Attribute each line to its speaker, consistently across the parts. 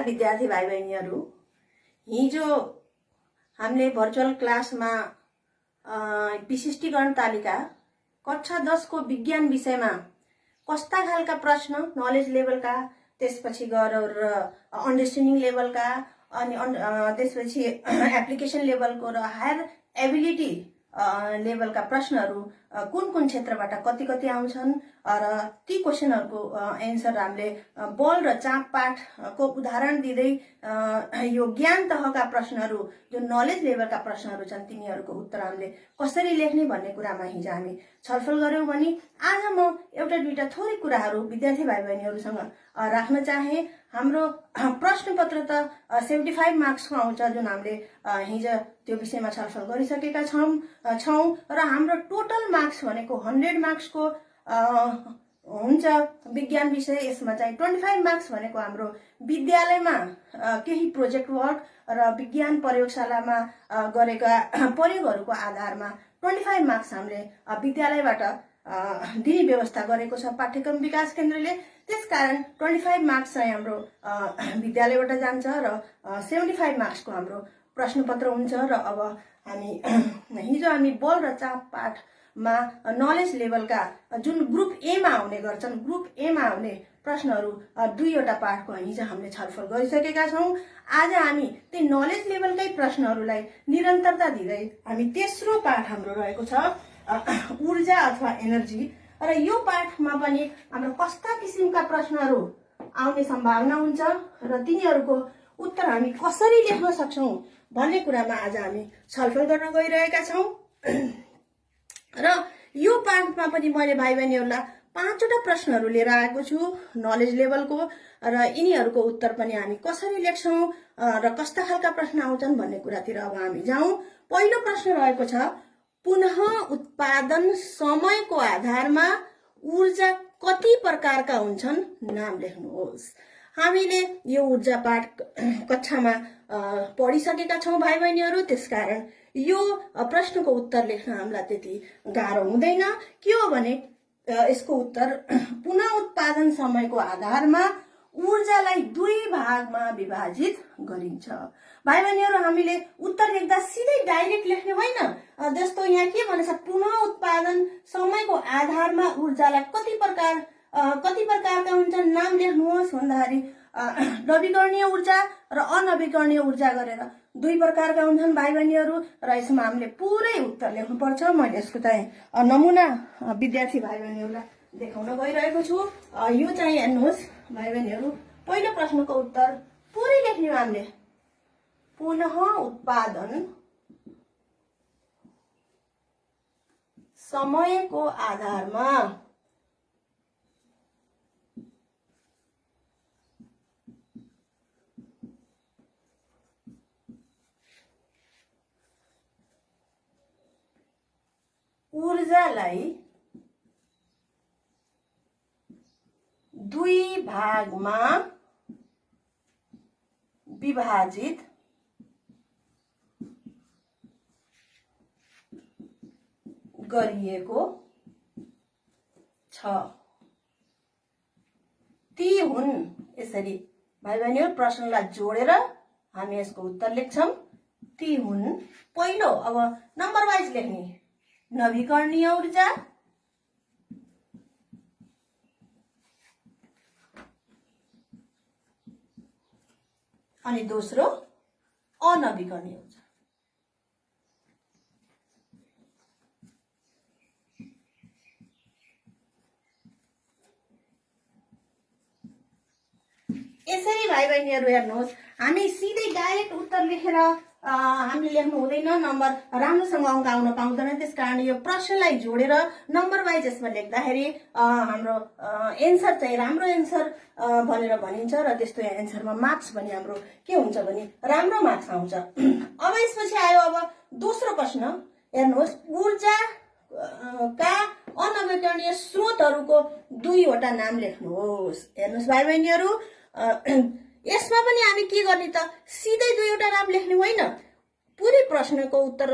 Speaker 1: विद्यार्थी भाइ बहिनीहरू, हिजो हामीले भर्चुअल क्लासमा विशिष्टीकरण तालिका कक्षा 10 को विज्ञान विषयमा कस्ता खालका प्रश्न नलेज लेभलका, त्यसपछि गएर अन्डरस्ट्यान्डिङ लेभलका, अनि त्यसपछि एप्लिकेसन लेभलको र हायर एबिलिटी लेभलका प्रश्नहरू कुन कुन क्षेत्रबाट कति कति आउँछन् र ती क्वेशनहरूको एन्सर हामीले बल र चाप पाठको उदाहरण दिँदै यो ज्ञान तहका प्रश्नहरू जो नलेज लेभलका प्रश्नहरू छन् तिनीहरूको उत्तर हामीले कसरी लेख्ने भन्ने कुरामा हिजो हामी छलफल गर्यौं भने आज म एउटा दुईटा थोरै कुराहरू विद्यार्थी भाइ बहिनीहरूसँग राख्न चाहे। हाम्रो प्रश्न पत्र त 75 मार्क्सको आउँछ जुन हामीले हिजो त्यो विषयमा छलफल गरिसकेका छौं र हाम्रो टोटल मार्क्स भनेको 100 मार्क्सको हुन्छ विज्ञान विषय। यसमा चाहिँ 25 मार्क्स भनेको हाम्रो विद्यालयमा केही प्रोजेक्ट वर्क र विज्ञान प्रयोगशालामा गरेका प्रयोगहरूको आधारमा 25 मार्क्स हामीले विद्यालयबाट दिने व्यवस्था गरेको छ पाठ्यक्रम विकास केन्द्रले। त्यसकारण 25 मार्क्स चाहिँ हाम्रो विद्यालयबाट जान्छ र 75 मार्क्सको हाम्रो प्रश्न पत्र हुन्छ। र अब हिजो हामी बल र चाप पाठमा नलेज लेभलका जुन ग्रुप ए मा आउने गर्छन्, ग्रुप ए मा आउने प्रश्नहरू दुईवटा पाठको हिजो हामीले छलफल गरिसकेका छौं। आज हामी ती नलेज लेभलकै प्रश्नहरूलाई निरन्तरता दिँदै हामी तेस्रो पाठ हाम्रो रहेको छ ऊर्जा अथवा एनर्जी। र यो पाठमा पनि हाम्रो कस्ता किसिमका प्रश्नहरू आउने सम्भावना हुन्छ र तिनीहरूको उत्तर हामी कसरी लेख्न सक्छौं भन्ने कुरामा आज हामी छलफल गर्न गइरहेका छौं। र यो पाठमा पनि मैले भाइ बहिनीहरूलाई 5वटा प्रश्नहरू लिएर आएको छु नलेज लेभलको, र यिनीहरूको उत्तर पनि हामी कसरी लेख्छौं र कस्ता खालका प्रश्न आउँछन् भन्ने कुरातिर अब हामी जाउँ। पहिलो प्रश्न रहेको छ पुनः उत्पादन समयको आधारमा ऊर्जा कति प्रकारका हुन्छन्, नाम लेख्नुहोस्। हामीले यो ऊर्जा पाठ कक्षामा पढिसकेका छौं भाइ बहिनीहरू, त्यसकारण यो प्रश्नको उत्तर लेख्न हामीलाई त्यति गाह्रो हुँदैन। के हो भने यसको उत्तर पुनः उत्पादन समयको आधारमा ऊर्जालाई दुई भागमा विभाजित गरिन्छ। भाइ बहिनीहरू, हामीले उत्तर लेख्दा सिधै डाइरेक्ट लेख्ने होइन। जस्तो यहाँ के भनेछ, पुनः उत्पादन समयको आधारमा ऊर्जालाई कति प्रकारका हुन्छन् नाम लेख्नुहोस् भन्दाखेरि नवीकरणीय ऊर्जा र अनवीकरणीय ऊर्जा गरेर दुई प्रकारका हुन्छन् भाइ बहिनीहरू। र यसमा हामीले पुरै उत्तर लेख्नुपर्छ। मैले यसको चाहिँ नमुना विद्यार्थी भाइ बहिनीहरूलाई देखाउन गइरहेको छु। यो चाहिँ हेर्नुहोस् भाइ बहिनीहरू, पहिलो प्रश्नको उत्तर पुरै लेख्ने हो हामीले। पुनः उत्पादन समयको आधारमा ऊर्जालाई दुई भागमा विभाजित गरिएको छ। ती हुन्, यसरी भाइ बहिनीहरू प्रश्नलाई जोडेर हामी यसको उत्तर लेख्छौं। ती हुन्, पहिलो अब नम्बर वाइज लेख्ने नवीकरणीय ऊर्जा, अनि दोस्रो अनवीकरणीय ऊर्जा। यसरी भाइ बहिनीहरू हेर्नुहोस्, हामी सिधै डाइरेक्ट उत्तर लेखेर हामीले लेख्नु हुँदैन, नम्बर राम्रोसँग अङ्क आउन पाउँदैन। त्यसकारण यो प्रश्नलाई जोडेर नम्बर वाइज यसमा लेख्दाखेरि हाम्रो एन्सर चाहिँ राम्रो एन्सर भनेर भनिन्छ र त्यस्तो एन्सरमा मार्क्स पनि हाम्रो के हुन्छ भने राम्रो मार्क्स आउँछ। अब यसपछि आयो अब दोस्रो प्रश्न। हेर्नुहोस्, ऊर्जा का अनवीकरणीय स्रोतहरूको दुईवटा नाम लेख्नुहोस्। हेर्नुहोस् भाइ बहिनीहरू, यसमा पनि हामी के गर्ने त सिधै दुईवटा नाम लेख्ने होइन, पुरै प्रश्नको उत्तर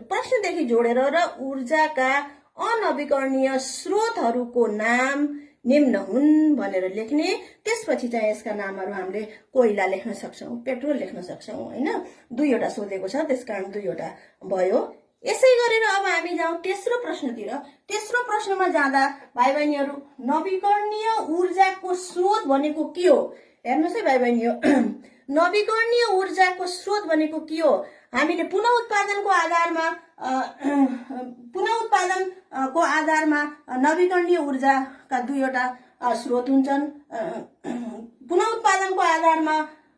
Speaker 1: प्रश्नदेखि जोडेर र ऊर्जाका अनवीकरणीय स्रोतहरूको नाम निम्न हुन् भनेर लेख्ने। त्यसपछि चाहिँ यसका नामहरू हामीले कोइला लेख्न सक्छौं, पेट्रोल लेख्न सक्छौं हैन। दुईवटा सोधेको छ, त्यसकारण दुईवटा भयो। यसै गरेर अब हामी जाउँ तेस्रो प्रश्नतिर। तेस्रो प्रश्नमा जाँदा भाइ बहिनीहरू, नवीकरणीय ऊर्जाको स्रोत भनेको के हो? हेर्नुस् है भाइ बहिनीहरू, नवीकरणीय ऊर्जाको स्रोत भनेको के हो? हामीले पुनः उत्पादनको आधारमा नवीकरणीय ऊर्जाका दुईवटा स्रोत हुन्छन्। पुनः उत्पादनको आधारमा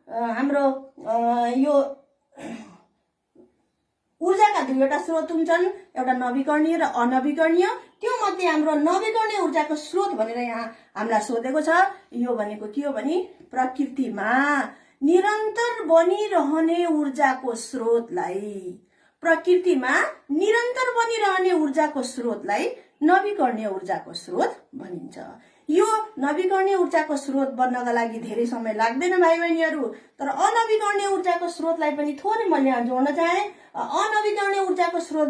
Speaker 1: हाम्रो यो ऊर्जाका दुईवटा स्रोत हुन्छन्, एउटा नवीकरणीय र अनवीकरणीय। त्यो मध्ये हाम्रो नवीकरणीय ऊर्जाको स्रोत भनेर यहाँ हामीलाई सोधेको छ। यो भनेको के हो भने प्रकृतिमा निरन्तर बनिरहने ऊर्जाको स्रोतलाई, प्रकृतिमा निरन्तर बनिरहने ऊर्जाको स्रोतलाई नवीकरणीय ऊर्जाको स्रोत भनिन्छ। यो नवीकरणीय ऊर्जाको स्रोत बन्नका लागि धेरै समय लाग्दैन भाइ बहिनीहरू, तर अनवीकरणीय ऊर्जाको स्रोतलाई पनि थोरै मैले यहाँ जोड्न चाहे। अनवीकरणीय ऊर्जाको स्रोत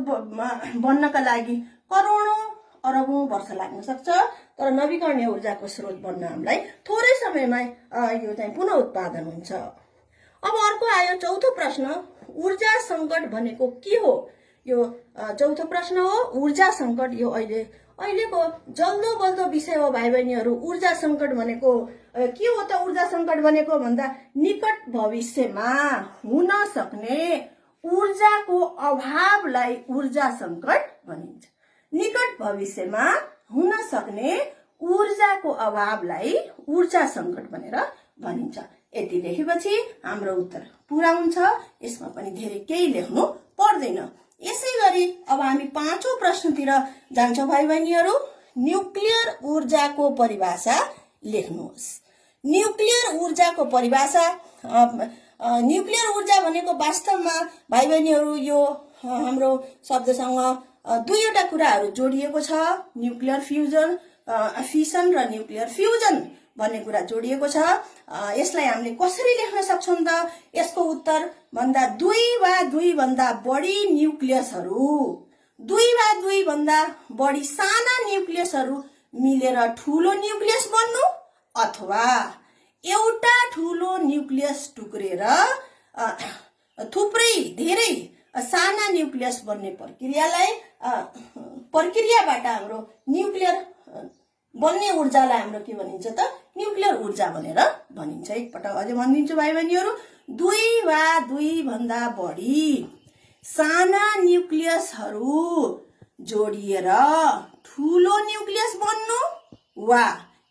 Speaker 1: बन्नका लागि करोडौं अरबौं वर्ष लाग्न सक्छ, तर नवीकरणीय ऊर्जाको स्रोत बन्न हामीलाई थोरै समयमा यो चाहिँ पुनः उत्पादन हुन्छ। अब अर्को आयो चौथो प्रश्न, ऊर्जा संकट भनेको के हो? यो चौथो प्रश्न हो, ऊर्जा संकट। यो अहिलेको जल्दो बल्दो विषय हो भाइ बहिनीहरू। ऊर्जा संकट भनेको के हो त? ऊर्जा संकट भनेको भन्दा निकट भविष्यमा हुन सक्ने ऊर्जाको अभावलाई ऊर्जा संकट भनिन्छ। निकट भविष्यमा हुन सक्ने ऊर्जाको अभावलाई ऊर्जा संकट भनेर भनिन्छ। यति लेखेपछि हाम्रो उत्तर पूरा हुन्छ। यसमा पनि धेरै केही लेख्नु पर्दैन। यसै गरी अब हामी पाँचौं प्रश्नतिर जान्छौं भाइ बहिनीहरू। न्युक्लियर ऊर्जाको परिभाषा लेख्नुहोस्। न्युक्लियर ऊर्जाको परिभाषा, न्युक्लियर ऊर्जा भनेको वास्तवमा भाइ बहिनीहरू यो हाम्रो शब्दसँग दुईवटा कुराहरू जोडिएको छ। न्युक्लियर फिसन र न्युक्लियर फ्युजन भन्ने कुरा जोडिएको छ। यसलाई हामीले कसरी लेख्न सक्छौं त? यसको उत्तर भन्दा दुई वा दुई भन्दा बढी न्युक्लियसहरू, दुई वा दुई भन्दा बढी साना न्युक्लियसहरू मिलेर ठूलो न्युक्लियस बन्नु, अथवा एउटा ठूलो न्युक्लियस टुक्रेर थुप्रै धेरै साना न्युक्लियस बन्ने प्रक्रियाबाट हाम्रो न्युक्लियर बन्ने ऊर्जालाई हाम्रो के भनिन्छ त? न्युक्लियर ऊर्जा भनेर भनिन्छ। एकपटक अझै भनिदिन्छु भाइ बहिनीहरू, दुई वा दुई भन्दा बढी साना न्युक्लियसहरू जोडिएर ठूलो न्युक्लियस बन्नु, वा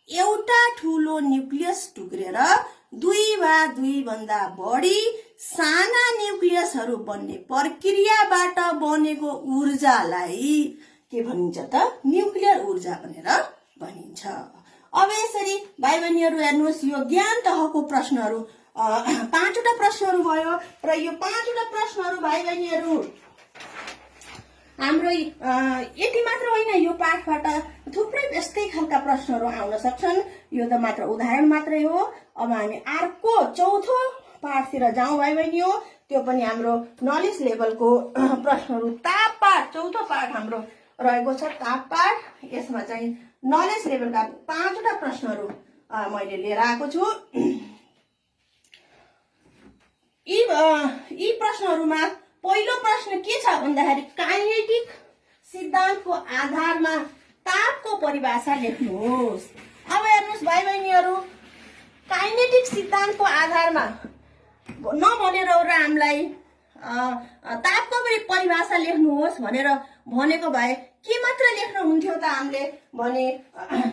Speaker 1: एउटा ठूलो न्युक्लियस टुक्रेर दुई वा दुई भन्दा बढी साना न्युक्लियसहरू बन्ने प्रक्रियाबाट बनेको ऊर्जालाई के भनिन्छ त? न्युक्लियर ऊर्जा भनेर भनिन्छ। अब यसरी भाइ बहिनीहरू हेर्नुहोस्, यो ज्ञान तहको प्रश्नहरू पाँचवटा प्रश्नहरू भयो र यो पाँचवटा प्रश्नहरू भाइ बहिनीहरू हाम्रो यति मात्र होइन, यो पाठबाट थुप्रै यस्तै खालका प्रश्नहरू आउन सक्छन्। यो त मात्र उदाहरण मात्रै हो। अब हामी अर्को चौथो पाठतिर जाउँ भाइ बहिनी हो। त्यो पनि हाम्रो नलेज लेभलको प्रश्नहरू। ताप पाठ, चौथो पाठ हाम्रो रहेको छ ताप पाठ। यसमा चाहिँ नलेज लेभलका पाँचवटा प्रश्नहरू मैले लिएर आएको छु। यी प्रश्नहरूमा पहिलो प्रश्न के छ भन्दाखेरि काइनेटिक सिद्धान्तको आधारमा तापको परिभाषा लेख्नुहोस्। अब हेर्नुहोस् भाइ बहिनीहरू, काइनेटिक सिद्धान्तको आधारमा नभनेर हामीलाई तापको परिभाषा लेख्नुहोस् भनेर भनेको भए के मात्र लेख्न हुन्थ्यो त? हामीले भने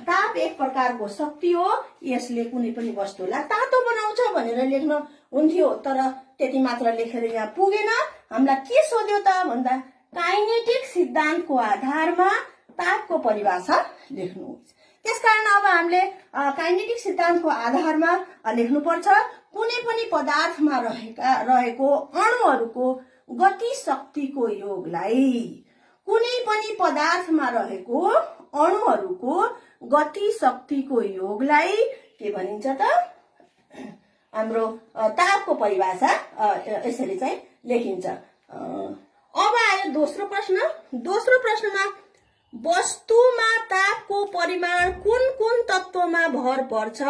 Speaker 1: ताप एक प्रकारको शक्ति हो, यसले कुनै पनि वस्तुलाई तातो बनाउँछ भनेर लेख्न हुन्थ्यो, तर त्यति मात्र लेखेर यहाँ पुगेन। हामीलाई के सोध्यो त भन्दा काइनेटिक सिद्धान्तको आधारमा तापको परिभाषा लेख्नुहोस्। त्यसकारण अब हामीले काइनेटिक सिद्धान्तको आधारमा लेख्नुपर्छ कुनै पनि पदार्थमा रहेको अणुहरूको गति शक्तिको योगलाई, कुनै पनि पदार्थमा रहेको अणुहरूको गति शक्तिको योगलाई के भनिन्छ त? हाम्रो तापको परिभाषा यसरी चाहिँ लेखिन्छ। अब आयो दोस्रो प्रश्न। दोस्रो प्रश्नमा वस्तुमा तापको परिमाण कुन कुन तत्त्वमा भर पर्छ?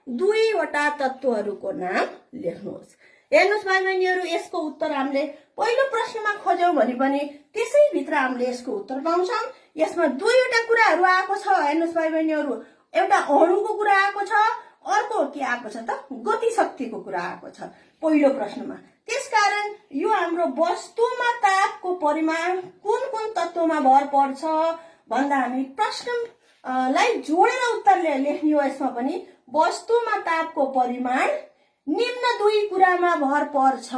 Speaker 1: दुईवटा तत्त्वहरूको नाम लेख्नुहोस्। हेर्नुहोस् भाइ बहिनीहरू, यसको उत्तर हामीले पहिलो प्रश्नमा खोज्यौं भने पनि त्यसैभित्र हामीले यसको उत्तर पाउँछौं। यसमा दुईवटा कुराहरू आएको छ। हेर्नुहोस् भाइ बहिनीहरू, एउटा अणुको कुरा आएको छ, अर्को के आएको छ त? गति शक्तिको कुरा आएको छ पहिलो प्रश्नमा। त्यसकारण यो हाम्रो वस्तुमा तापको परिमाण कुन कुन तत्त्वमा भर पर्छ भन्दा हामी प्रश्नलाई जोडेर उत्तर लेख्ने हो। यसमा पनि वस्तुमा तापको परिमाण निम्न दुई कुरामा भर पर्छ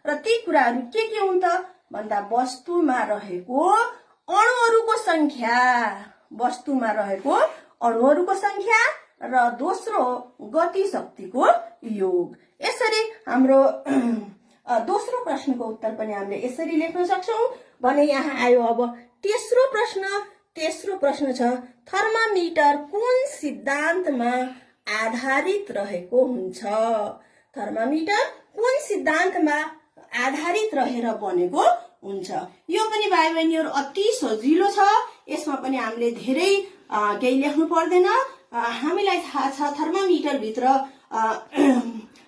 Speaker 1: र ती कुराहरू के हुन् त भन्दा वस्तुमा रहेको अणुहरूको संख्या, वस्तुमा रहेको अणुहरूको संख्या र दोस्रो गति शक्तिको योग। यसरी हाम्रो दोस्रो प्रश्नको उत्तर पनि हामीले यसरी लेख्न सक्छौं भने यहाँ आयो अब तेस्रो प्रश्न। तेस्रो प्रश्न छ, थर्मामिटर कुन सिद्धान्तमा आधारित रहेको हुन्छ? थर्मामिटर कुन सिद्धान्तमा आधारित रहेर बनेको हुन्छ? यो पनि भाइ बहिनीहरू अति सजिलो छ। यसमा पनि हामीले धेरै केही लेख्नु पर्दैन। हामीलाई थाहा छ थर्मामिटर भित्र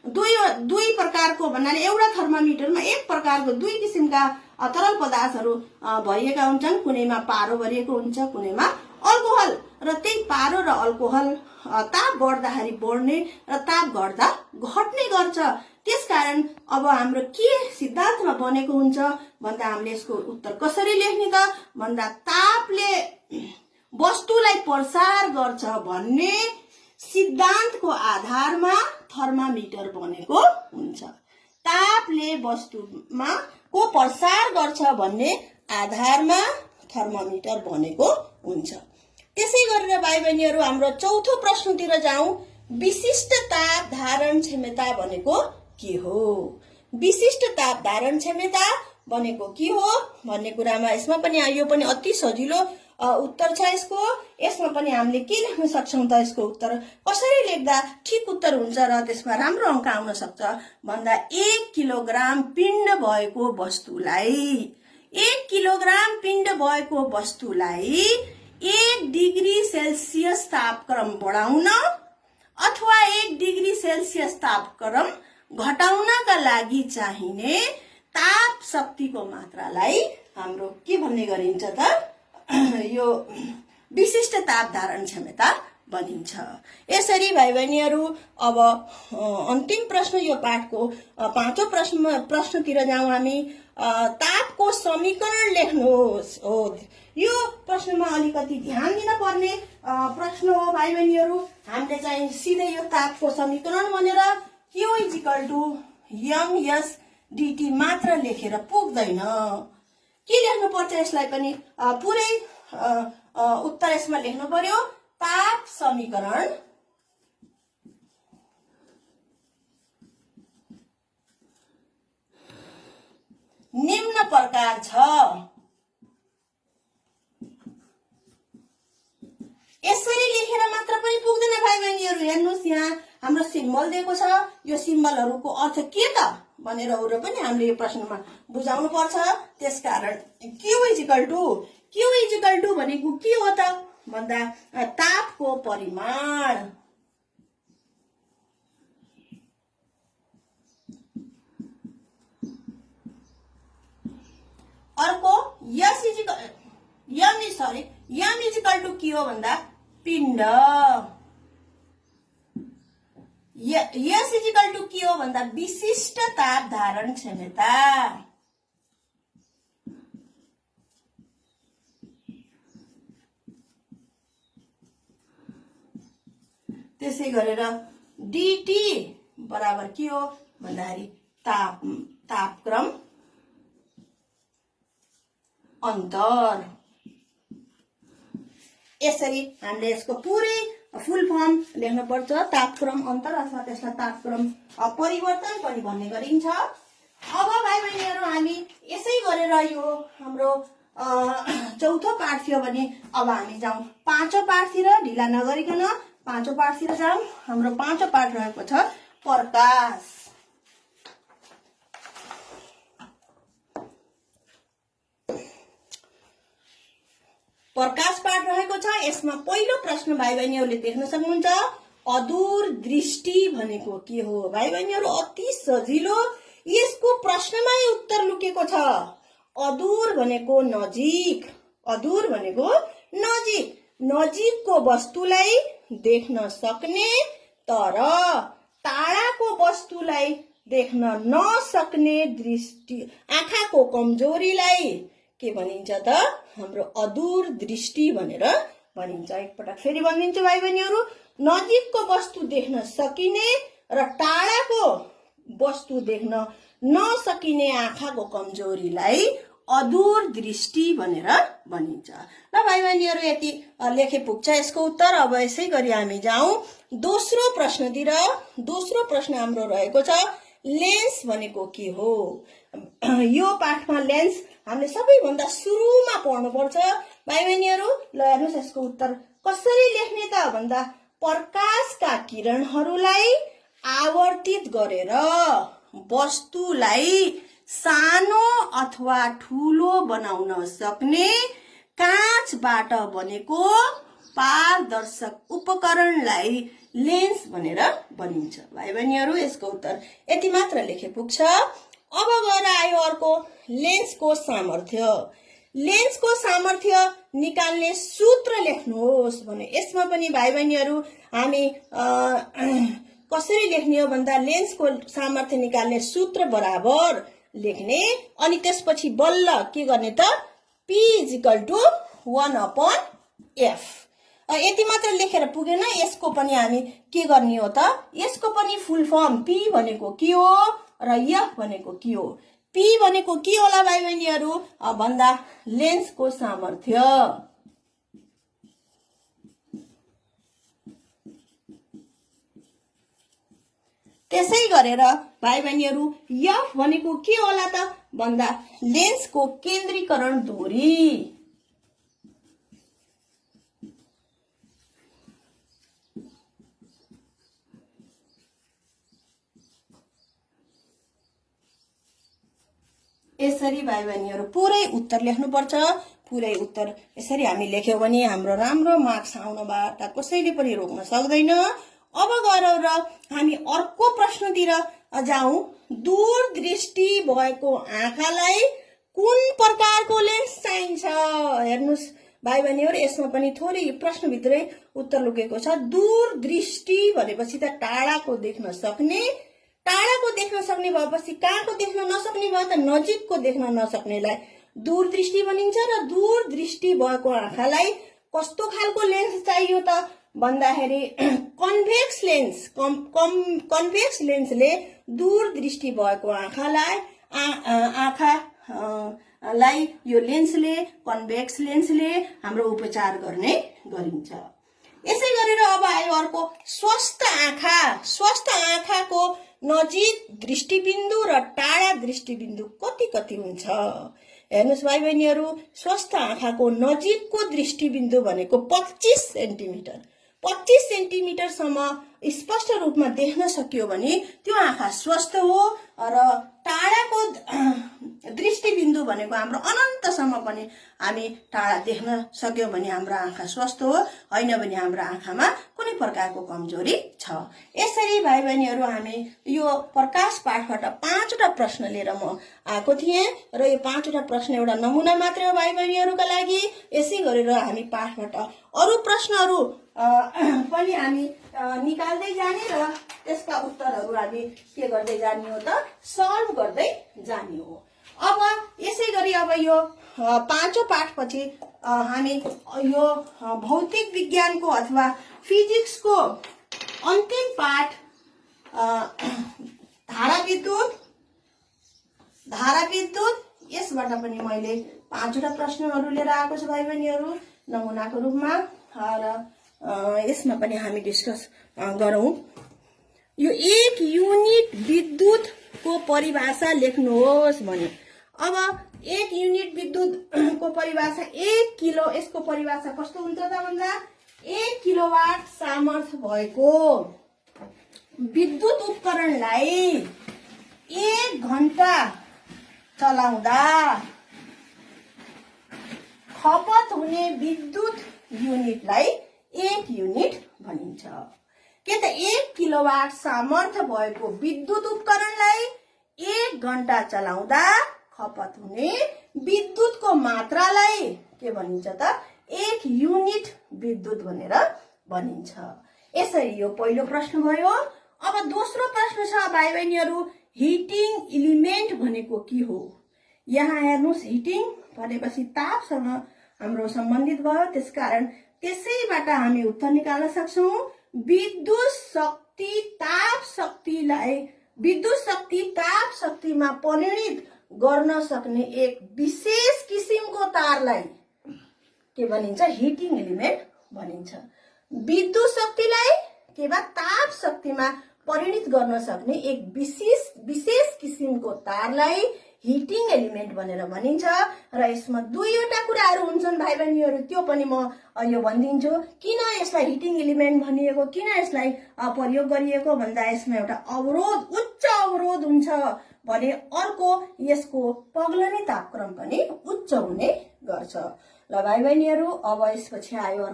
Speaker 1: दुई प्रकारको भन्नाले एउटा थर्मामिटरमा एक प्रकारको दुई किसिमका तरल पदार्थहरू भरिएका हुन्छन्। कुनैमा पारो भरिएको हुन्छ, कुनैमा अल्कोहल। र त्यही पारो र अल्कोहल ताप बढ्दाखेरि बढ्ने र ताप घट्दा घट्ने गर्छ। त्यसकारण अब हाम्रो के सिद्धान्तमा बनेको हुन्छ भन्दा हामीले यसको उत्तर कसरी लेख्ने त भन्दा तापले वस्तुलाई प्रसार गर्छ भन्ने सिद्धान्तको आधारमा थर्मामिटर बनेको हुन्छ। तापले वस्तुमा को प्रसार गर्छ भन्ने आधारमा थर्मामिटर बनेको हुन्छ। त्यसै गरेर भाइ बहिनीहरू हाम्रो चौथो प्रश्नतिर जाउँ। विशिष्ट ताप धारण क्षमता भनेको के हो? विशिष्ट ताप धारण क्षमता भनेको के हो भन्ने कुरामा यसमा पनि यो पनि अति सजिलो उत्तर छ यसको। यसमा पनि हामीले के लेख्न सक्छौं त? यसको उत्तर कसरी लेख्दा ठिक उत्तर हुन्छ र त्यसमा राम्रो अंक आउन सक्छ भन्दा 1 किलोग्राम पिण्ड भएको वस्तुलाई 1 किलोग्राम पिण्ड भएको वस्तुलाई 1 डिग्री सेल्सियस तापक्रम बढाउन अथवा 1 डिग्री सेल्सियस तापक्रम घटाउनका लागि चाहिने ताप शक्तिको मात्रालाई हाम्रो के भन्ने गरिन्छ त? यो विशिष्ट ताप धारण क्षमता भनिन्छ। यसरी भाइ बहिनीहरू अब अन्तिम प्रश्न यो पाठको पाँचौं प्रश्नतिर जाउँ हामी। तापको समीकरण लेख्नुहोस् हो। यो प्रश्नमा अलिकति ध्यान दिन पर्ने प्रश्न हो भाइ बहिनीहरू। हामीले चाहिँ सिधै यो तापको समीकरण भनेर Q = mS dt मात्र लेखेर पुग्दैन। के लेख्नु पर्छ यसलाई पनि पुरै उत्तर यसमा लेख्नु पर्यो। ताप समीकरण निम्न प्रकार छ। यसरी लेखेर मात्र पनि पुग्दैन भाइ बहिनीहरू। हेर्नुहोस् यहाँ हाम्रो सिम्बल दिएको छ। यो सिम्बलहरूको अर्थ के त भनेर पनि हामीले यो प्रश्नमा बुझाउनु पर्छ। त्यसकारण Q = भनेको के हो त भन्दा तापको परिमाण। अर्को m के हो भन्दा पिण्ड। S के हो भन्दा विशिष्ट ताप धारण क्षमता। त्यसै गरेर dt बराबर के हो भन्दाखेरि तापक्रम अन्तर। यसरी हामीले यसको पुरै फुल फर्म लेख्न पर्छ। तापक्रम अन्तर अथवा त्यसलाई तापक्रम परिवर्तन पनि भन्ने गरिन्छ। अब भाइ बहिनीहरू हामी यसै गरेर यो हाम्रो चौथो पाठ थियो भने अब हामी जाउँ पाँचौं पाठतिर। ढिला नगरिकन पाँचौं पाठतिर जाउँ। हाम्रो पाँचौं पाठ रहेको छ प्रकाश। प्रकाश पाठ रहेको छ। यसमा पहिलो प्रश्न भाइ बहिनीहरूले देख्न सक्नुहुन्छ, अदूर दृष्टि भनेको के हो? भाइ बहिनीहरू अति सजिलो, यसको प्रश्नमै उत्तर लुकेको छ। अदूर भनेको नजिक, अदूर भनेको नजिक, नजिकको वस्तुलाई देख्न सक्ने तर टाढाको वस्तुलाई देख्न नसक्ने दृष्टि, आँखाको कमजोरीलाई के भनिन्छ त? हाम्रो अदूर दृष्टि भनेर भनिन्छ। एकपटक फेरि भनिदिन्छु भाइ बहिनीहरू, नजिकको वस्तु देख्न सकिने र टाढाको वस्तु देख्न नसकिने आँखाको कमजोरीलाई अदूर दृष्टि भनेर भनिन्छ। ल भाइ बहिनीहरू यति लेखे पुग्छ यसको उत्तर। अब यसै गरी हामी जाउँ दोस्रो प्रश्नतिर। दोस्रो प्रश्न हाम्रो रहेको छ, लेन्स भनेको के हो? यो पाठमा लेन्स हामीले सबैभन्दा सुरुमा पढ्नुपर्छ भाइ बहिनीहरू। ल हेर्नुहोस् यसको उत्तर कसरी लेख्ने त भन्दा, प्रकाशका किरणहरूलाई आवर्तित गरेर वस्तुलाई सानो अथवा ठूलो बनाउन सक्ने काँचबाट बनेको पारदर्शक उपकरणलाई लेन्स भनेर भनिन्छ। भाइ बहिनीहरू यसको उत्तर यति मात्र लेखे पुग्छ। अब गएर आयो अर्को, लेन्सको सामर्थ्य। लेन्सको सामर्थ्य निकाल्ने सूत्र लेख्नुहोस् भने यसमा पनि भाइ बहिनीहरू हामी कसरी लेख्ने हो भन्दा, लेन्सको सामर्थ्य निकाल्ने सूत्र बराबर लेख्ने, अनि त्यसपछि बल्ल के गर्ने त? P = 1/f। यति मात्र लेखेर पुगेन, यसको पनि हामी के गर्ने हो त? यसको पनि फुल फर्म P भनेको के हो र F भनेको के हो? P भनेको के होला भाइ बहिनीहरू भन्दा, लेन्सको सामर्थ्य। त्यसै गरेर भाइ बहिनीहरू F भनेको के होला त भन्दा, लेन्सको केन्द्रीकरण दूरी। यसरी भाइ बहिनीहरू पुरै उत्तर लेख्नुपर्छ। पुरै उत्तर यसरी हामी लेख्यौं भने हाम्रो राम्रो मार्क्स आउनबाट कसैले पनि रोक्न सक्दैन। अब गएर हामी अर्को प्रश्नतिर जाउँ। दूरदृष्टि भएको आँखालाई कुन प्रकारको लेन्स चाहिन्छ? हेर्नुस् भाइ बहिनीहरू, यसमा पनि थोरै प्रश्नभित्रै उत्तर लुकेको छ। दूरदृष्टि भनेपछि त टाढाको देख्न सक्ने, टाढाको देख्न सक्ने भएपछि कहाँको देख्न नसक्ने भयो त? नजिकको देख्न नसक्नेलाई दूरदृष्टि भनिन्छ। र दूरदृष्टि भएको आँखालाई कस्तो खालको लेन्स चाहियो त भन्दाखेरि, कन्भेक्स लेन्स। कन्भेक्स लेन्सले दूरदृष्टि भएको आँखालाई यो लेन्सले, कन्भेक्स लेन्सले हाम्रो उपचार गर्ने गरिन्छ। यसै गरेर अब आयो अर्को, स्वस्थ आँखा। स्वस्थ आँखाको नजिक दृष्टिबिन्दु र टाढा दृष्टिबिन्दु कति कति हुन्छ? हेर्नुस् भाइ बहिनीहरू, स्वस्थ आँखाको नजिकको दृष्टिबिन्दु भनेको 25 सेन्टिमिटर। 25 सेन्टिमिटरसम्म स्पष्ट रूपमा देख्न सकियो भने त्यो आँखा स्वस्थ हो। र टाढाको दृष्टिबिन्दु भनेको हाम्रो अनन्तसम्म पनि हामी टाढा देख्न सक्यौं भने हाम्रो आँखा स्वस्थ हो, होइन भने हाम्रो आँखामा कुनै प्रकारको कमजोरी छ। यसरी भाइ बहिनीहरू हामी यो प्रकाश पाठबाट 5वटा प्रश्न लिएर म आएको थिएँ र यो 5वटा प्रश्न एउटा नमुना मात्रै हो भाइ बहिनीहरूका लागि। यसै गरेर हामी पाठबाट अरू प्रश्नहरू पनि हामी निकाल्दै जाने र त्यसका उत्तरहरू हामी के गर्दै जाने हो त? सल्भ गर्दै जाने हो। अब यसै गरी अब यो 5औं पाठपछि हामी यो भौतिक विज्ञानको अथवा फिजिक्सको अन्तिम पाठ धारा विद्युत, यसबाट पनि मैले 5वटा प्रश्नहरू लिएर आएको छु भाइ बहिनीहरू नमुनाको रूपमा, र यसमा पनि हामी डिस्कस गरौँ। यो 1 युनिट विद्युतको परिभाषा लेख्नुहोस् भने, अब 1 युनिट विद्युतको परिभाषा 1 किलो, यसको परिभाषा कस्तो हुन्छ त भन्दा 1 किलोवाट सामर्थ्य भएको विद्युत उपकरणलाई 1 घण्टा चलाउँदा खपत हुने विद्युत युनिटलाई 1 युनिट भनिन्छ। के त 1 किलोवाट सामर्थ्य भएको विद्युत उपकरणलाई 1 घण्टा चलाउँदा खपत हुने विद्युतको मात्रालाई के भनिन्छ त 1 युनिट विद्युत भनेर भनिन्छ। यसरी यो पहिलो प्रश्न भयो। अब दोस्रो प्रश्न छ भाइ बहिनीहरू, हिटिङ इलिमेन्ट भनेको के हो? यहाँ हेर्नुस्, हिटिङ भनेपछि तापसँग हाम्रो सम्बन्धित भयो, त्यसकारण त्यसैबाट हामी उत्तर निकाल्न सक्छौं। विद्युत शक्ति ताप शक्तिमा परिणत गर्न सक्ने एक विशेष किसिमको तारलाई के भनिन्छ? हिटिङ एलिमेन्ट भनिन्छ। विद्युत शक्तिलाई के भन्छ? ताप शक्तिमा परिणत गर्न सक्ने एक विशेष किसिमको तारलाई हिटिङ एलिमेन्ट भनेर भनिन्छ। र यसमा दुईवटा कुराहरू हुन्छन् भाइ बहिनीहरू, त्यो पनि म यो भनिदिन्छु। किन यसलाई हिटिङ एलिमेन्ट भनिएको, किन यसलाई प्रयोग गरिएको भन्दा यसमा एउटा अवरोध, उच्च अवरोध हुन्छ भने अर्को यसको पग्लने तापक्रम पनि उच्च हुने गर्छ। ल भाइ बहिनीहरू, अब यसपछि आयो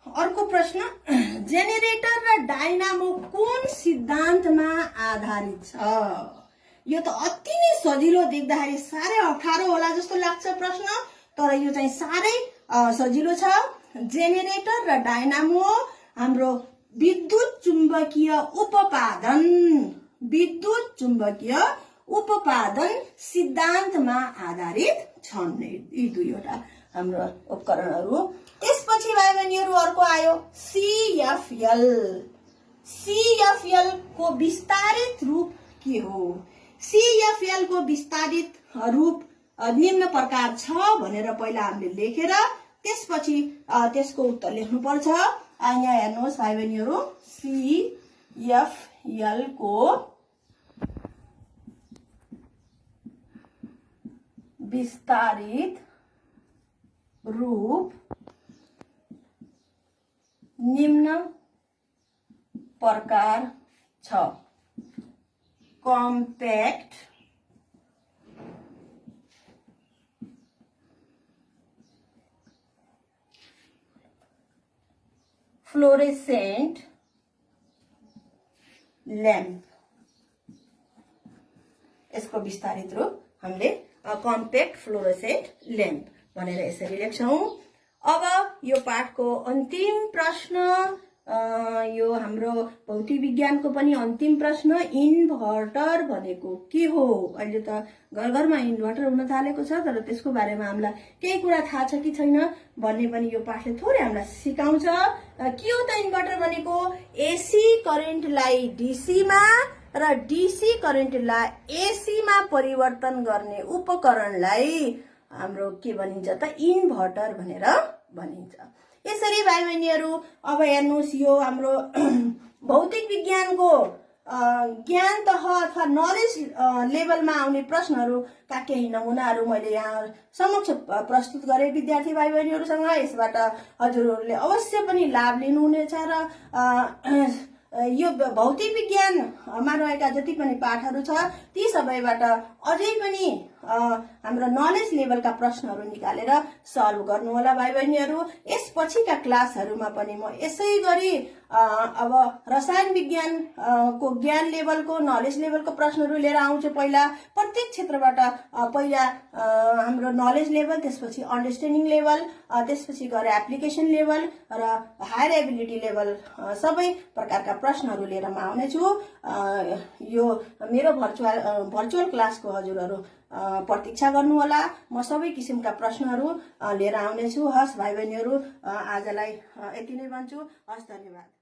Speaker 1: अर्को प्रश्न, जेनेरेटर र डाइनामो कुन सिद्धान्तमा आधारित छ? यो त अति नै सजिलो, देख्दाखेरि साह्रै अप्ठ्यारो होला जस्तो लाग्छ प्रश्न, तर यो चाहिँ साह्रै सजिलो छ। जेनेरेटर र डाइनामो हाम्रो विद्युत चुम्बकीय उपपादन सिद्धान्तमा आधारित छन् यी दुईवटा हाम्रो उपकरणहरू। त्यसपछि भाइ बहिनीहरू अर्को आयो CFL। CFL को विस्तारित रूप के हो? CFL को विस्तारित रूप निम्न प्रकार छ भनेर पहिला हामीले लेखेर त्यसपछि त्यसको उत्तर लेख्नु पर्छ। यहाँ हेर्नुहोस् भाइ बहिनीहरू, CFL को विस्तारित रूप निम्न प्रकार छ। कॉम्पैक्ट फ्लोरेसेंट लैंप, यसको विस्तारित रूप हामीले कॉम्पैक्ट फ्लोरेसेंट लैंप भनेर यसरी लेख्छौं। अब यो पाठको अन्तिम प्रश्न, यो हाम्रो भौतिक विज्ञानको पनि अन्तिम प्रश्न, इन्भर्टर भनेको के हो? अहिले त घर घरमा इन्भर्टर हुन थालेको छ, तर त्यसको बारेमा हामीलाई केही कुरा थाहा छ कि छैन भन्ने पनि यो पाठले थोरै हामीलाई सिकाउँछ। के हो त इन्भर्टर भनेको? एसी करेन्टलाई डीसी मा र डीसी करेन्टलाई एसी मा परिवर्तन गर्ने उपकरणलाई हाम्रो के भनिन्छ त? इन्भर्टर भनेर भनिन्छ। यसरी भाइ बहिनीहरू, अब हेर्नुहोस्, यो हाम्रो भौतिक विज्ञानको ज्ञान तह अथवा नलेज लेभलमा आउने प्रश्नहरूका केही नमुनाहरू मैले यहाँ समक्ष प्रस्तुत गरे विद्यार्थी भाइ बहिनीहरूसँग। यसबाट हजुरहरूले अवश्य पनि लाभ लिनुहुनेछ र यो भौतिक विज्ञानमा रहेका जति पनि पाठहरू छ ती सबैबाट अझै पनि हाम्रो नलेज लेभलका प्रश्नहरू निकालेर सल्भ गर्नुहोला भाइ बहिनीहरू। यसपछिका क्लासहरूमा पनि म यसै गरी अब रसायन विज्ञान को ज्ञान लेभलको, नलेज लेभलको प्रश्नहरू लिएर आउँछु। पहिला प्रत्येक क्षेत्रबाट पहिला हाम्रो नलेज लेभल, त्यसपछि अन्डरस्ट्यान्डिङ लेभल, त्यसपछि गएर एप्लिकेसन लेभल र हायर एबिलिटी लेभल सबै प्रकारका प्रश्नहरू लिएर म आउनेछु। यो मेरो भर्चुअल क्लासको हजुरहरू प्रतीक्षा गर्नुहोला। म सबै किसिमका प्रश्नहरू लिएर आउनेछु। हस् भाइ बहिनीहरू, आजलाई यति नै भन्छु। हस्, धन्यवाद।